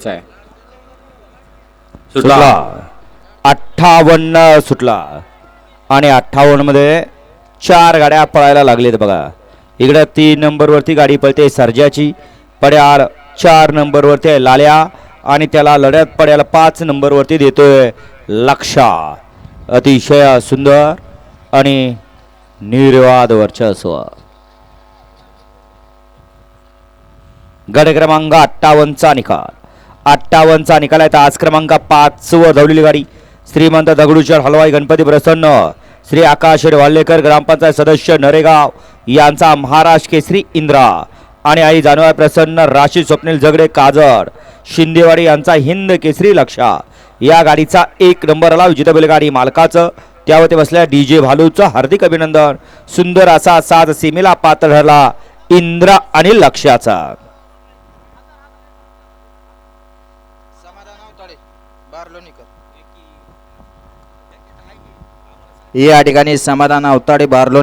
घ्यायचा आहे. सुटला 58 सुटला आणि 58 मध्ये 4 गाड्या पळायला लागलेत बघा. इकडे 3 नंबरवरती गाडी पळते सर्जाची. पड्याळ 4 नंबरवरती आहे लाल्या आणि त्याला लढ्यात पड्याला 5 नंबरवरती देतोय लक्षा. अतिशय सुंदर आणि निर्वाद वर्चस्व. गट क्रमांक 58चा निकाल. 58चा निकाल आहे. आज क्रमांक 5 व धावलेली गाडी श्रीमंत दगडूशेठ हलवाई गणपती प्रसन्न श्री आकाश वाल्लेकर ग्रामपंचायत सदस्य नरेगाव यांचा महाराष्ट्र केसरी इंद्रा आणि आई जानवाय प्रसन्न राशी स्वप्नील झगडे काजड शिंदेवाडी यांचा हिंद केसरी लक्षा. या गाडीचा 1 नंबर आला. विजेता बैलगाडी मालकाचं त्यावरती बसल्या डीजे भालूचं हार्दिक अभिनंदन. सुंदर असा साज सीमेला पात्र ठरला इंद्रा आणि लक्ष्याचा. या ठिकाणी समाधान अवताडे बार्लो